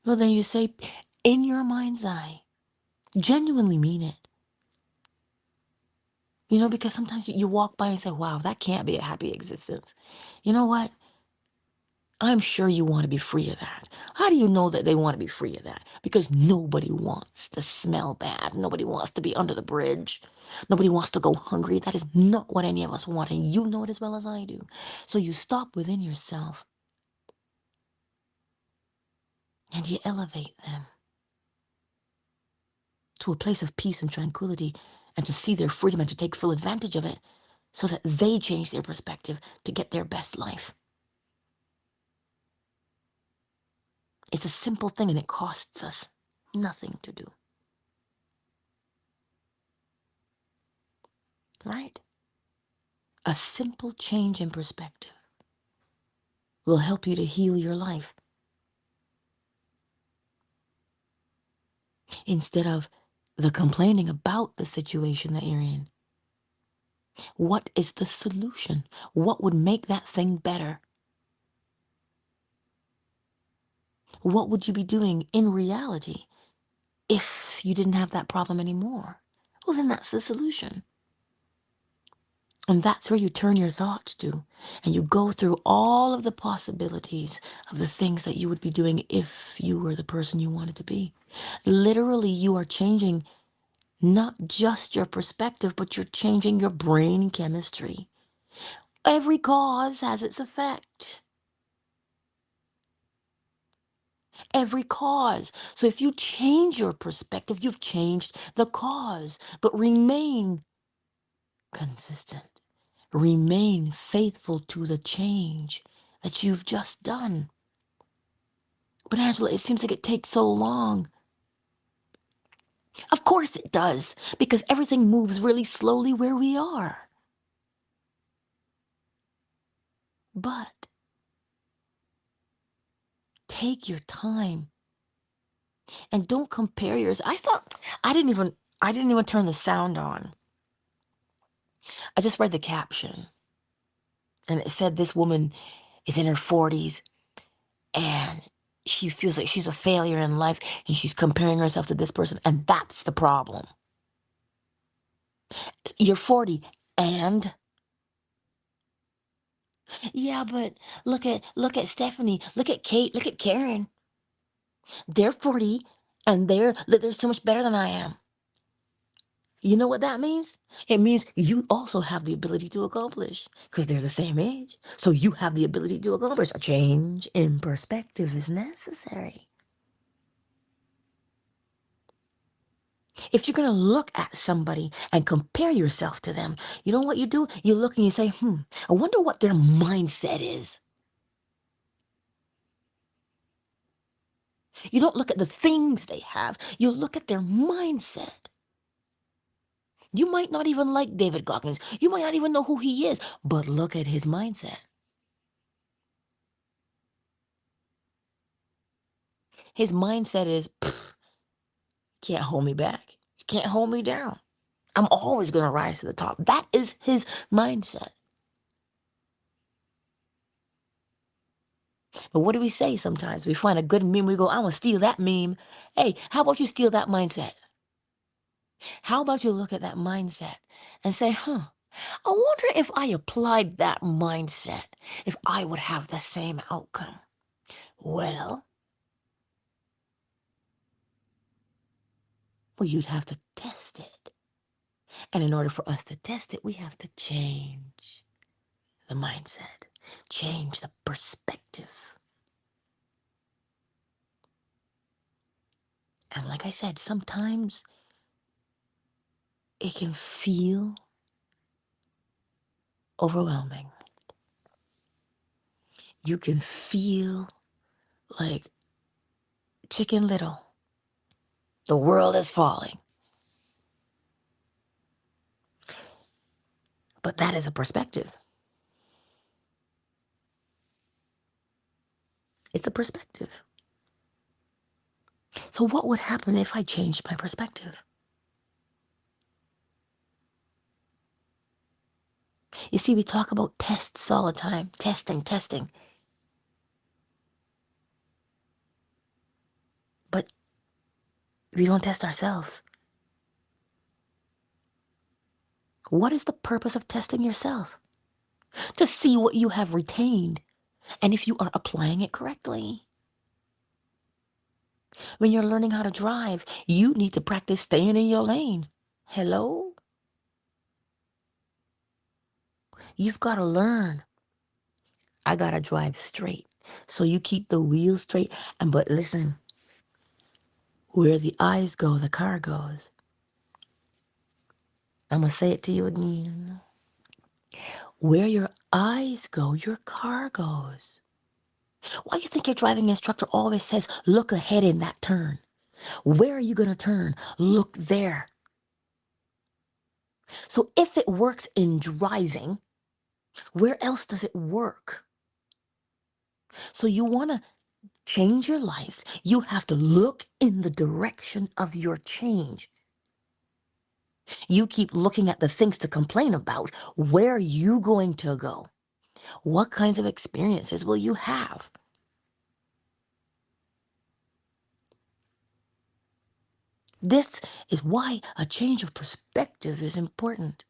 Well, then you say, in your mind's eye, genuinely mean it. Because sometimes you walk by and say, wow, that can't be a happy existence. You know what? I'm sure you want to be free of that. How do you know that they want to be free of that? Because nobody wants to smell bad. Nobody wants to be under the bridge. Nobody wants to go hungry. That is not what any of us want. And you know it as well as I do. So you stop within yourself and you elevate them to a place of peace and tranquility and to see their freedom and to take full advantage of it so that they change their perspective to get their best life. It's a simple thing and it costs us nothing to do. Right? A simple change in perspective will help you to heal your life. Instead of the complaining about the situation that you're in, what is the solution? What would make that thing better? What would you be doing in reality if you didn't have that problem anymore? Well, then that's the solution. And that's where you turn your thoughts to. And you go through all of the possibilities of the things that you would be doing if you were the person you wanted to be. Literally, you are changing not just your perspective, but you're changing your brain chemistry. Every cause has its effect. Every cause. So if you change your perspective, you've changed the cause. But remain consistent. Remain faithful to the change that you've just done. But Angela, it seems like it takes so long. Of course it does, because everything moves really slowly where we are. But take your time and don't compare yours. I didn't even turn the sound on. I just read the caption and it said this woman is in her 40s and she feels like she's a failure in life and she's comparing herself to this person, and that's the problem. You're 40 and yeah, but look at Stephanie, look at Kate, look at Karen. They're 40 and they're so much better than I am. You know what that means? It means you also have the ability to accomplish because they're the same age. So you have the ability to accomplish. A change in perspective is necessary. If you're going to look at somebody and compare yourself to them, you know what you do? You look and you say, I wonder what their mindset is. You don't look at the things they have, you look at their mindset. You might not even like David Goggins. You might not even know who he is, but look at his mindset. His mindset is, can't hold me back. You can't hold me down. I'm always going to rise to the top. That is his mindset. But what do we say sometimes? We find a good meme, we go, I want to steal that meme. Hey, how about you steal that mindset? How about you look at that mindset and say, I wonder if I applied that mindset, if I would have the same outcome. Well, you'd have to test it. And in order for us to test it, we have to change the mindset, change the perspective. And like I said, sometimes it can feel overwhelming. You can feel like Chicken Little. The world is falling. But that is a perspective. It's a perspective. So what would happen if I changed my perspective? You see, we talk about tests all the time. Testing, testing. We don't test ourselves. What is the purpose of testing yourself? To see what you have retained and if you are applying it correctly. When you're learning how to drive, you need to practice staying in your lane. Hello? You've got to learn. I got to drive straight. So you keep the wheels straight. But listen, where the eyes go, the car goes. I'm going to say it to you again. Where your eyes go, your car goes. Why do you think your driving instructor always says, look ahead in that turn? Where are you going to turn? Look there. So if it works in driving, where else does it work? So you want to change your life, you have to look in the direction of your change. You keep looking at the things to complain about. Where are you going to go? What kinds of experiences will you have? This is why a change of perspective is important.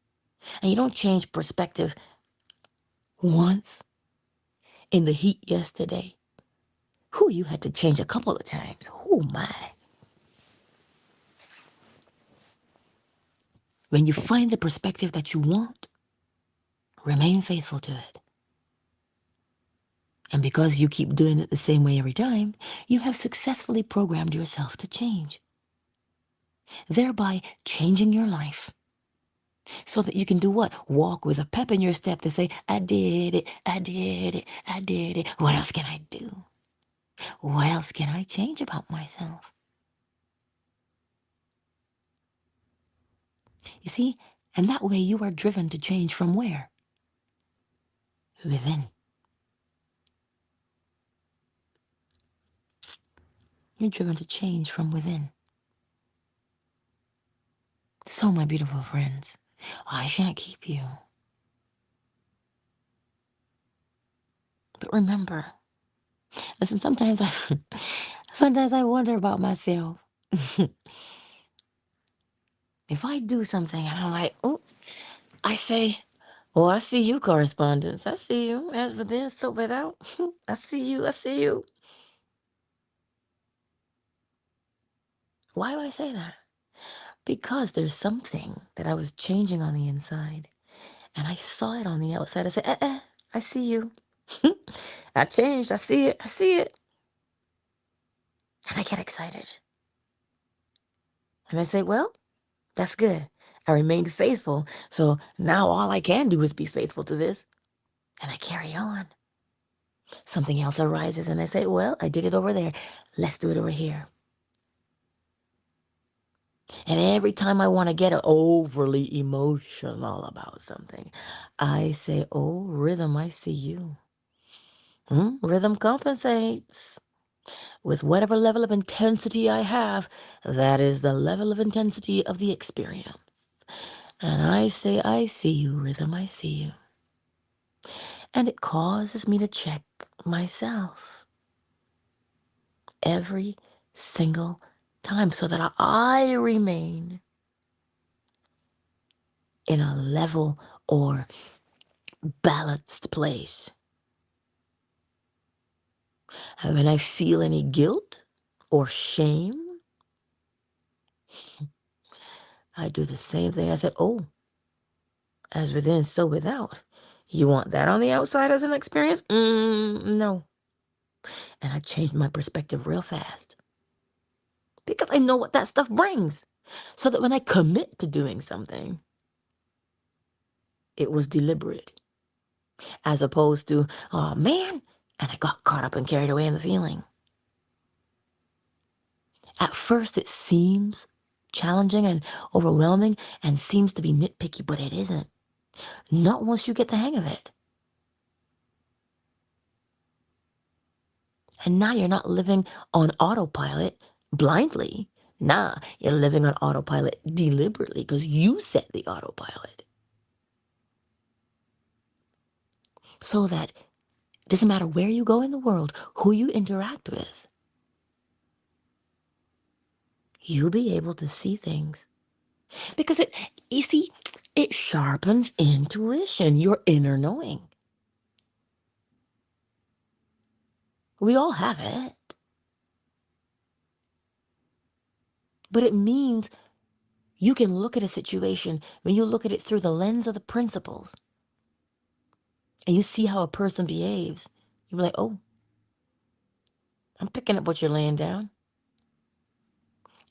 And you don't change perspective once in the heat yesterday. You had to change a couple of times. My. When you find the perspective that you want, remain faithful to it. And because you keep doing it the same way every time, you have successfully programmed yourself to change, thereby changing your life so that you can do what? Walk with a pep in your step to say, I did it, I did it, I did it. What else can I do? What else can I change about myself? You see, and that way you are driven to change from where? Within. You're driven to change from within. So, my beautiful friends, I shan't keep you. But remember, listen, sometimes I wonder about myself. If I do something and I'm like, oh, I say, oh, I see you, correspondence. I see you. As within, so without. I see you. I see you. Why do I say that? Because there's something that I was changing on the inside. And I saw it on the outside. I said, I see you. I changed. I see it. I see it. And I get excited. And I say, well, that's good. I remained faithful. So now all I can do is be faithful to this. And I carry on. Something else arises and I say, well, I did it over there. Let's do it over here. And every time I want to get overly emotional about something, I say, oh, rhythm, I see you. Rhythm compensates. With whatever level of intensity I have, that is the level of intensity of the experience. And I say, I see you, rhythm, I see you. And it causes me to check myself every single time so that I remain in a level or balanced place. And when I feel any guilt or shame, I do the same thing. I said, oh, as within, so without. You want that on the outside as an experience? No. And I changed my perspective real fast because I know what that stuff brings. So that when I commit to doing something, it was deliberate as opposed to, oh man, and I got caught up and carried away in the feeling. At first, it seems challenging and overwhelming and seems to be nitpicky, but it isn't. Not once you get the hang of it. And now you're not living on autopilot blindly. Nah, you're living on autopilot deliberately because you set the autopilot. So that it doesn't matter where you go in the world, who you interact with, you'll be able to see things. Because you see, it sharpens intuition, your inner knowing. We all have it. But it means you can look at a situation when you look at it through the lens of the principles and you see how a person behaves. You're like, oh, I'm picking up what you're laying down.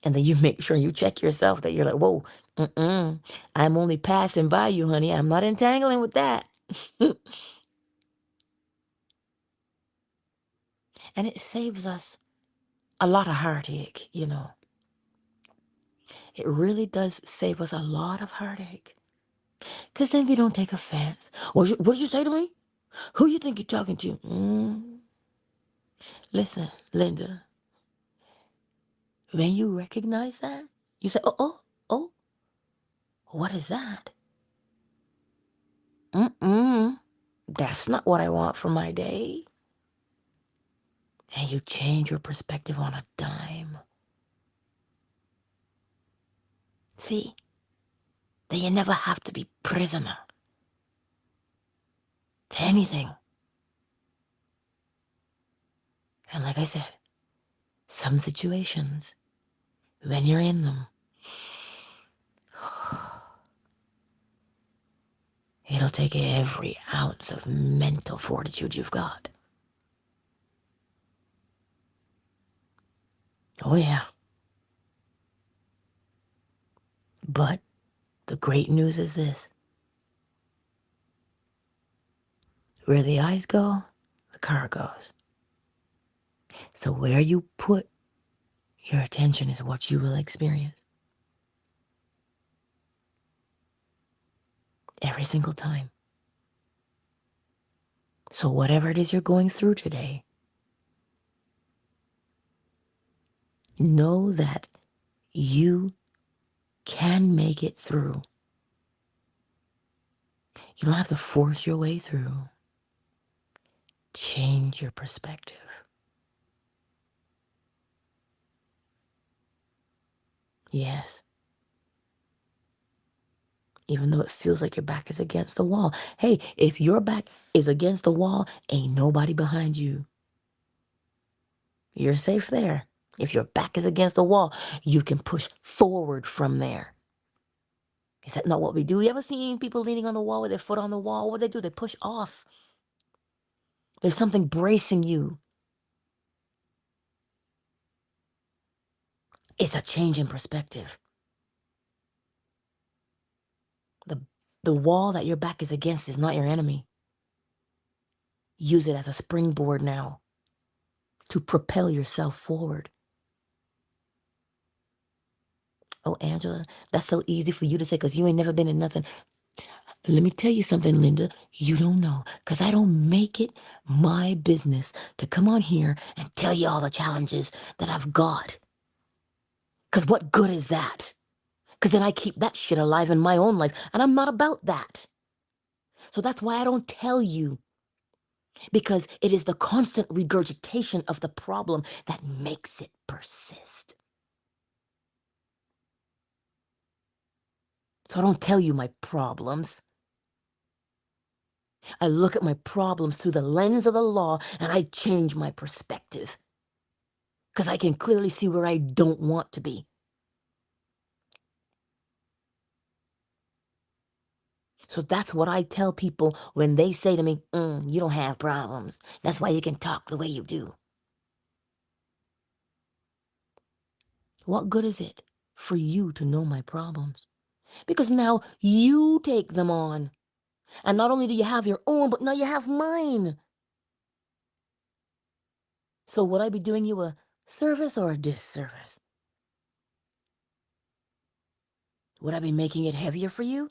And then you make sure you check yourself that you're like, whoa, I'm only passing by you, honey. I'm not entangling with that. And it saves us a lot of heartache, you know. It really does save us a lot of heartache. Because then we don't take offense. What did you say to me? Who you think you're talking to? Listen, Linda, when you recognize that, you say, oh, what is that? That's not what I want for my day. And you change your perspective on a dime. See, that you never have to be prisoner to anything. And like I said, some situations, when you're in them, it'll take every ounce of mental fortitude you've got. Oh yeah. But the great news is this. Where the eyes go, the car goes. So where you put your attention is what you will experience. Every single time. So whatever it is you're going through today, know that you can make it through. You don't have to force your way through. Change your perspective. Yes. Even though it feels like your back is against the wall. Hey, if your back is against the wall, ain't nobody behind you. You're safe there. If your back is against the wall, you can push forward from there. Is that not what we do? You ever seen people leaning on the wall with their foot on the wall? What do? They push off. There's something bracing you. It's a change in perspective. The wall that your back is against is not your enemy. Use it as a springboard now to propel yourself forward. Oh, Angela, that's so easy for you to say because you ain't never been in nothing. Let me tell you something, Linda. You don't know because I don't make it my business to come on here and tell you all the challenges that I've got. Because what good is that? Because then I keep that shit alive in my own life, and I'm not about that. So that's why I don't tell you. Because it is the constant regurgitation of the problem that makes it persist. So I don't tell you my problems. I look at my problems through the lens of the law and I change my perspective. Because I can clearly see where I don't want to be. So that's what I tell people when they say to me, you don't have problems. That's why you can talk the way you do. What good is it for you to know my problems? Because now you take them on. And not only do you have your own, but now you have mine. So would I be doing you a service or a disservice? Would I be making it heavier for you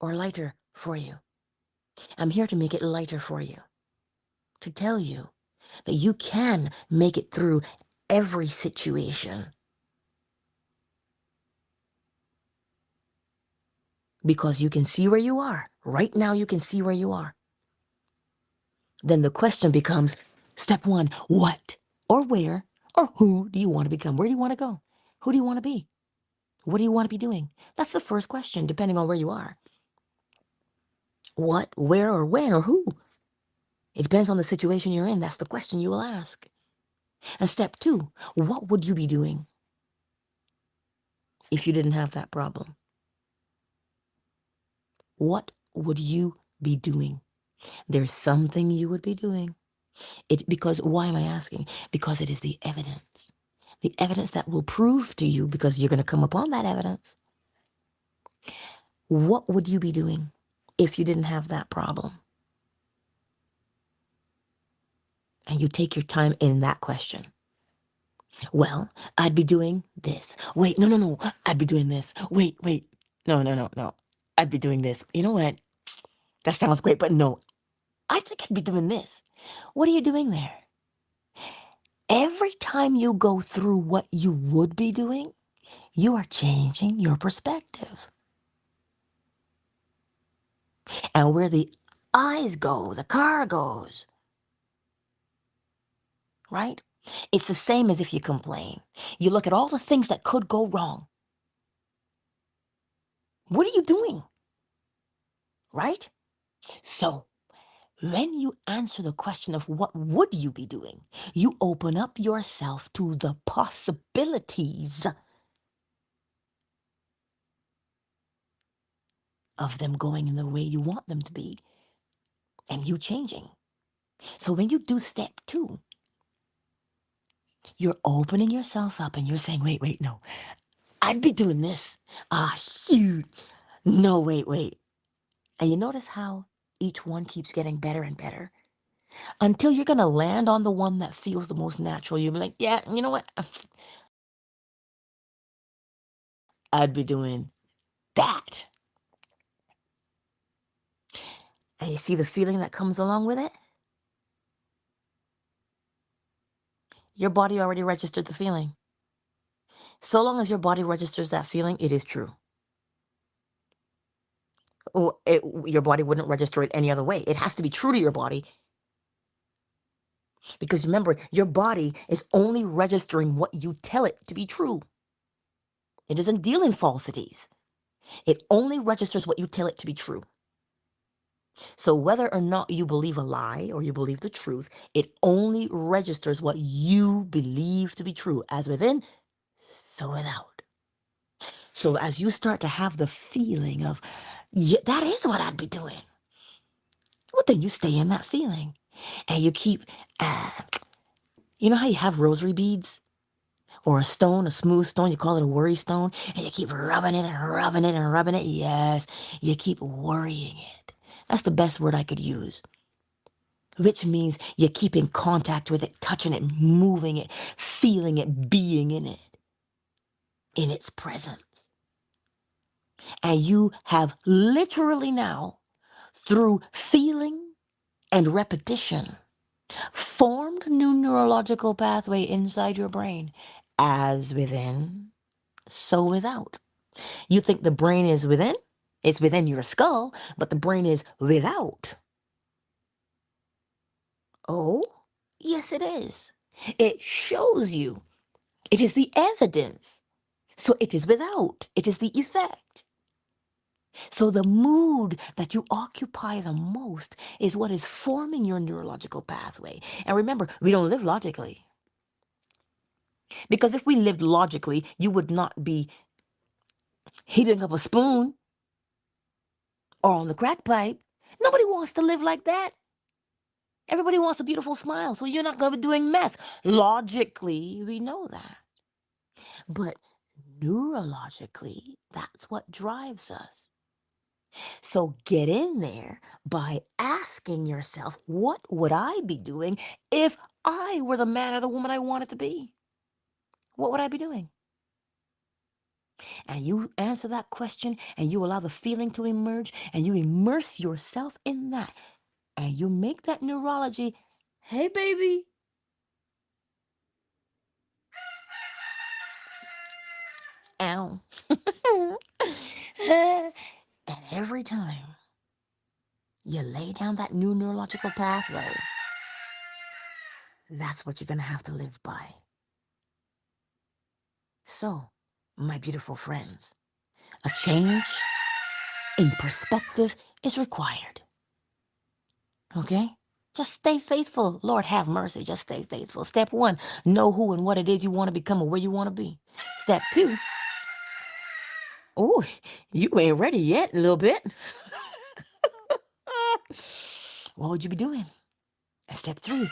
or lighter for you? I'm here to make it lighter for you. To tell you that you can make it through every situation. Because you can see where you are. Right now you can see where you are. Then the question becomes, step one, what or where or who do you want to become? Where do you want to go? Who do you want to be? What do you want to be doing? That's the first question, depending on where you are. What, where, or when, or who? It depends on the situation you're in. That's the question you will ask. And step 2, what would you be doing if you didn't have that problem? What would you be doing? There's something you would be doing. Because why am I asking? Because it is the evidence. The evidence that will prove to you, because you're going to come upon that evidence. What would you be doing if you didn't have that problem? And you take your time in that question. Well, I'd be doing this. Wait, no. I'd be doing this. Wait. No. I'd be doing this. You know what? That sounds great, but no. I think I'd be doing this. What are you doing there? Every time you go through what you would be doing, you are changing your perspective. And where the eyes go, the car goes. Right? It's the same as if you complain. You look at all the things that could go wrong. What are you doing? Right? So, when you answer the question of what would you be doing, you open up yourself to the possibilities of them going in the way you want them to be and you changing. So when you do step 2, you're opening yourself up and you're saying, wait, no, I'd be doing this. Shoot. No, wait. And you notice how each one keeps getting better and better until you're going to land on the one that feels the most natural. You'll be like, yeah, you know what? I'd be doing that. And you see the feeling that comes along with it? Your body already registered the feeling. So long as your body registers that feeling, it is true. Your body wouldn't register it any other way. It has to be true to your body. Because remember, your body is only registering what you tell it to be true. It doesn't deal in falsities. It only registers what you tell it to be true. So whether or not you believe a lie or you believe the truth, it only registers what you believe to be true. As within, so without. So as you start to have the feeling of, yeah, that is what I'd be doing. Well, then you stay in that feeling. And you keep, you know how you have rosary beads? Or a stone, a smooth stone, you call it a worry stone, and you keep rubbing it and rubbing it and rubbing it. Yes, you keep worrying it. That's the best word I could use. Which means you keep in contact with it, touching it, moving it, feeling it, being in its presence. And you have literally now, through feeling and repetition, formed a new neurological pathway inside your brain, as within, so without. You think the brain is within? It's within your skull, but the brain is without. Oh, yes, it is. It shows you. It is the evidence. So it is without. It is the effect. So the mood that you occupy the most is what is forming your neurological pathway. And remember, we don't live logically. Because if we lived logically, you would not be heating up a spoon or on the crack pipe. Nobody wants to live like that. Everybody wants a beautiful smile, so you're not going to be doing meth. Logically, we know that. But neurologically, that's what drives us. So get in there by asking yourself, what would I be doing if I were the man or the woman I wanted to be? What would I be doing? And you answer that question and you allow the feeling to emerge and you immerse yourself in that. And you make that neurology, hey, baby. Ow. And every time you lay down that new neurological pathway, that's what you're going to have to live by. So, my beautiful friends, a change in perspective is required. Okay? Just stay faithful. Lord have mercy. Just stay faithful. Step one, know who and what it is you want to become or where you want to be. Step two, oh, you ain't ready yet, a little bit. What would you be doing? And step three,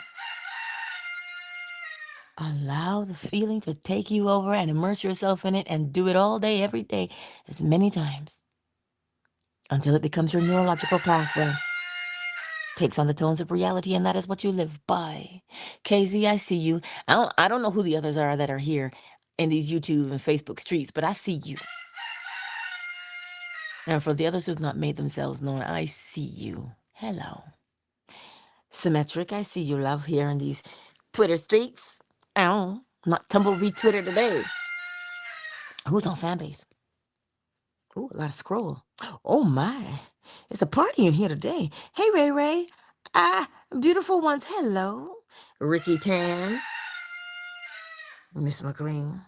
allow the feeling to take you over and immerse yourself in it and do it all day, every day, as many times until it becomes your neurological pathway. Takes on the tones of reality, and that is what you live by. KZ, I see you. I don't know who the others are that are here in these YouTube and Facebook streets, but I see you. And for the others who have not made themselves known, I see you. Hello. Symmetric, I see you, love, here in these Twitter streets. Ow, not tumbleweed Twitter today. Who's on Fanbase? Ooh, a lot of scroll. Oh my, it's a party in here today. Hey, Ray Ray. Ah, beautiful ones, hello. Ricky Tan. Miss McLean.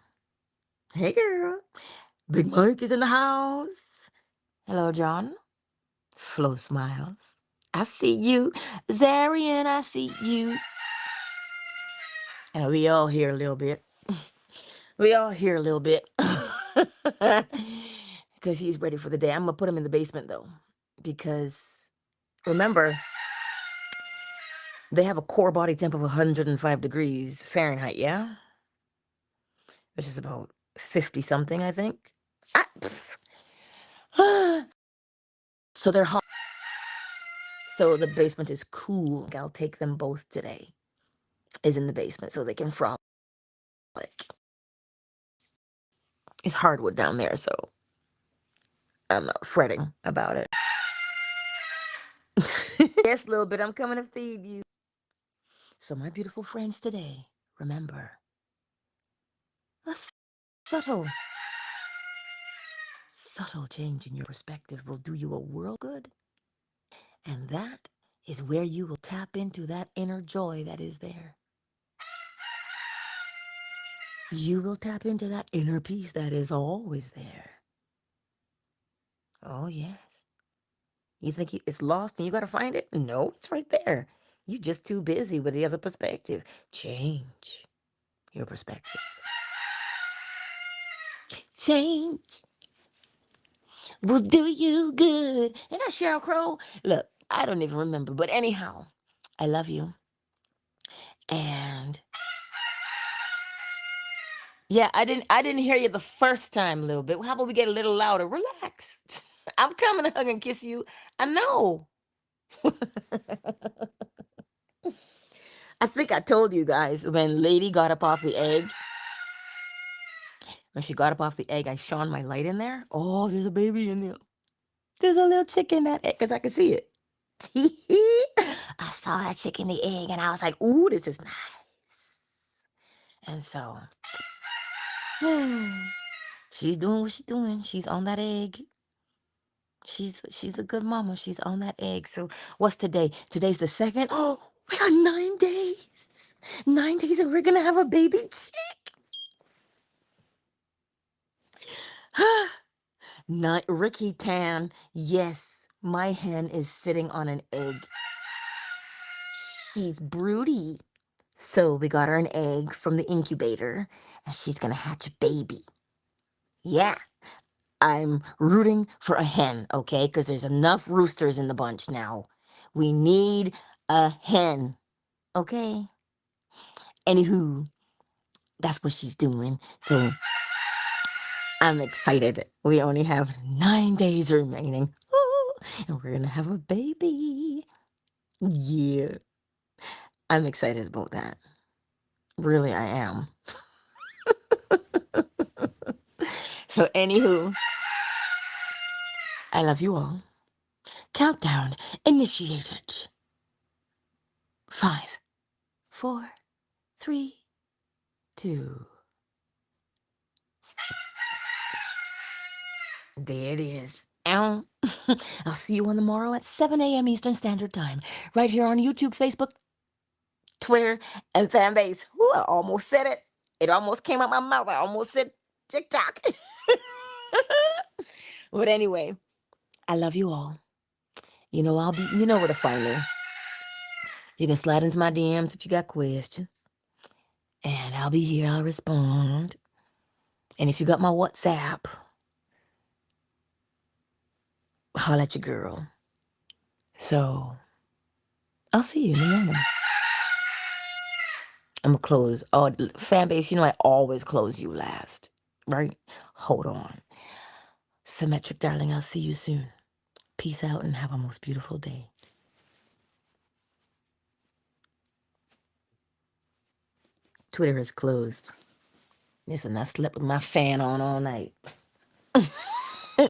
Hey, girl. Big Mike is in the house. Hello, John. Flo smiles. I see you. Zarian, I see you. And we all here a little bit. We all here a little bit. Because he's ready for the day. I'm going to put him in the basement, though. Because, remember, they have a core body temp of 105 degrees Fahrenheit, yeah? Which is about 50-something, I think. So they're hot. So the basement is cool. I'll take them both today. Is in the basement so they can frolic. It's hardwood down there, so I'm not fretting about it. Yes, a little bit. I'm coming to feed you. So my beautiful friends today, remember, a subtle change in your perspective will do you a world good. And that is where you will tap into that inner joy that is there. You will tap into that inner peace that is always there. Oh, yes. You think it's lost and you got to find it? No, it's right there. You're just too busy with the other perspective. Change your perspective. Change will do you good. Ain't that Sheryl Crow? Look, I don't even remember. But anyhow, I love you. And yeah, I didn't hear you the first time a little bit. How about we get a little louder? Relax. I'm coming to hug and kiss you. I know. I think I told you guys when Lady got up off the egg. When she got up off the egg, I shone my light in there. Oh, there's a baby in there. There's a little chick in that egg because I could see it. I saw that chick in the egg and I was like, ooh, this is nice. And so she's doing what she's doing. She's on that egg. She's a good mama. She's on that egg. So what's today? Today's the 2nd. Oh, we got 9 days. 9 days and we're going to have a baby chick. Not Ricky Tan. Yes, my hen is sitting on an egg. She's broody. So we got her an egg from the incubator, and she's gonna hatch a baby. Yeah, I'm rooting for a hen, okay? Because there's enough roosters in the bunch now. We need a hen, okay? Anywho, that's what she's doing. So I'm excited. We only have 9 days remaining. Ooh, and we're gonna have a baby. Yeah. I'm excited about that. Really, I am. So, anywho, I love you all. Countdown initiated. 5, 4, 3, 2. There it is. Ow. I'll see you on the morrow at 7 a.m. Eastern Standard Time, right here on YouTube, Facebook, Twitter, and Fanbase. Ooh, I almost said it. It almost came out my mouth. I almost said TikTok. But anyway, I love you all. You know, you know where to find me. You can slide into my DMs if you got questions. And I'll be here. I'll respond. And if you got my WhatsApp, holla at your girl. So, I'll see you in the morning. I'm going to close. Oh, fan base, you know I always close you last. Right? Hold on. Symmetric, darling, I'll see you soon. Peace out and have a most beautiful day. Twitter is closed. Listen, I slept with my fan on all night.